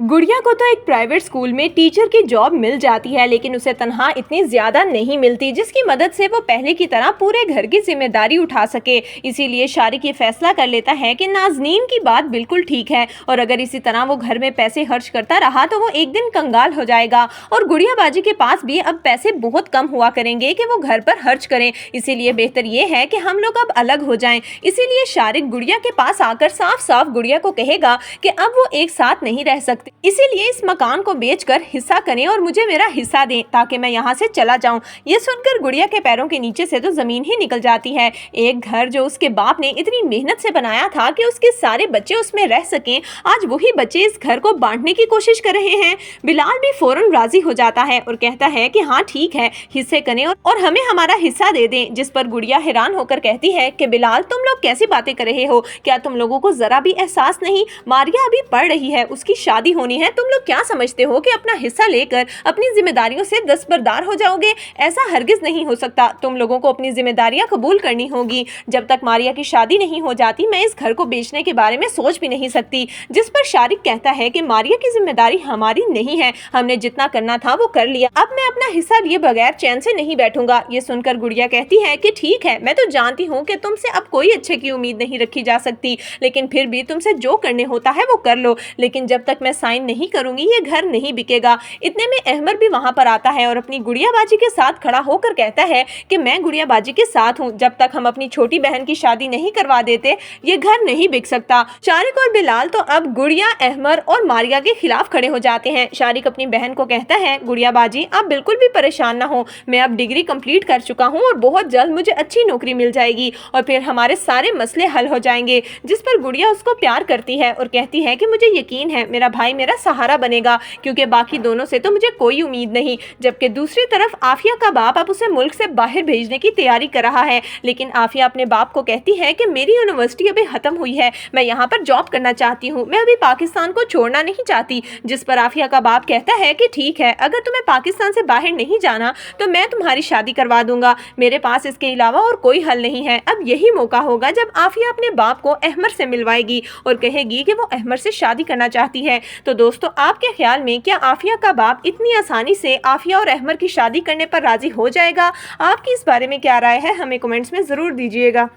गुड़िया को तो एक प्राइवेट स्कूल में टीचर की जॉब मिल जाती है, लेकिन उसे तनख्वाह इतनी ज्यादा नहीं मिलती जिसकी मदद से वो पहले की तरह पूरे घर की जिम्मेदारी उठा सके। इसीलिए शारिक ये फैसला कर लेता है कि नाज़नीन की बात बिल्कुल ठीक है और अगर इसी तरह वो घर में पैसे खर्च करता रहा तो वो एक दिन कंगाल हो जाएगा और गुड़िया बाजी के पास भी अब पैसे बहुत कम हुआ करेंगे कि वो घर पर खर्च करें। इसीलिए बेहतर ये है कि हम लोग अब अलग हो जाएं। इसीलिए शारिक गुड़िया के पास आकर साफ साफ गुड़िया को कहेगा कि अब वो एक साथ नहीं रह सकते, इसीलिए इस मकान को बेचकर हिस्सा करें और मुझे मेरा हिस्सा दें ताकि मैं यहाँ से चला जाऊं। ये सुनकर गुड़िया के पैरों के नीचे से तो जमीन ही निकल जाती है। एक घर जो उसके बाप ने इतनी मेहनत से बनाया था कि उसके सारे बच्चे उसमें रह सकें, आज वही बच्चे इस घर को बांटने की कोशिश कर रहे हैं। बिलाल भी फौरन राजी हो जाता है और कहता है कि हाँ ठीक है, हिस्से करें और हमें हमारा हिस्सा दे दें। जिस पर गुड़िया हैरान होकर कहती है कि बिलाल, तुम लोग कैसी बातें कर रहे हो? क्या तुम लोगों को जरा भी एहसास नहीं? मारिया अभी पढ़ रही है, उसकी शादी होनी है। तुम लोग क्या समझते हो कि अपना हिस्सा लेकर अपनी जिम्मेदारियों से दस्तबरदार हो जाओगे? ऐसा हरगिज नहीं हो सकता। तुम लोगों को अपनी जिम्मेदारियां कबूल करनी होगी। जब तक मारिया की शादी नहीं हो जाती मैं इस घर को बेचने के बारे में सोच भी नहीं सकती। जिस पर शारिक कहता है कि मारिया की जिम्मेदारी हमारी नहीं है, हमने जितना करना था वो कर लिया, अब मैं अपना हिस्सा लिए बगैर चैन से नहीं बैठूंगा। ये सुनकर गुड़िया कहती है कि ठीक है, मैं तो जानती हूँ कि तुमसे अब कोई अच्छे की उम्मीद नहीं रखी जा सकती, लेकिन फिर भी तुमसे जो करने होता है वो कर लो, लेकिन जब तक मैं साइन नहीं करूंगी ये घर नहीं बिकेगा। इतने में अहमर भी वहां पर आता है और अपनी गुड़िया बाजी के साथ खड़ा होकर कहता है कि मैं गुड़िया बाजी के साथ हूँ, जब तक हम अपनी छोटी बहन की शादी नहीं करवा देते ये घर नहीं बिक सकता। शारिक और बिलाल तो अब गुड़िया, अहमर और मारिया के खिलाफ खड़े हो जाते हैं। शारिक अपनी बहन को कहता है, गुड़िया बाजी आप बिल्कुल भी परेशान ना हो, मैं अब डिग्री कंप्लीट कर चुका हूँ और बहुत जल्द मुझे अच्छी नौकरी मिल जाएगी और फिर हमारे सारे मसले हल हो जाएंगे। जिस पर गुड़िया उसको प्यार करती है और कहती है कि मुझे यकीन है मेरा भाई मेरा सहारा बनेगा, क्योंकि बाकी दोनों से तो मुझे कोई उम्मीद नहीं। जबकि दूसरी तरफ आफिया का बाप अब उसे मुल्क से बाहर भेजने की तैयारी कर रहा है, लेकिन आफिया अपने बाप को कहती है कि मेरी यूनिवर्सिटी अभी खत्म हुई है, मैं यहाँ पर जॉब करना चाहती हूँ, मैं अभी पाकिस्तान को छोड़ना नहीं चाहती। जिस पर आफिया का बाप कहता है कि ठीक है, अगर तुम्हें पाकिस्तान से बाहर नहीं जाना तो मैं तुम्हारी शादी करवा दूंगा, मेरे पास इसके अलावा और कोई हल नहीं है। अब यही मौका होगा जब आफिया अपने बाप को अहमर से मिलवाएगी और कहेगी कि वो अहमर से शादी करना चाहती है। तो दोस्तों, आपके ख्याल में क्या आफिया का बाप इतनी आसानी से आफिया और अहमर की शादी करने पर राजी हो जाएगा? आपकी इस बारे में क्या राय है? हमें कमेंट्स में ज़रूर दीजिएगा।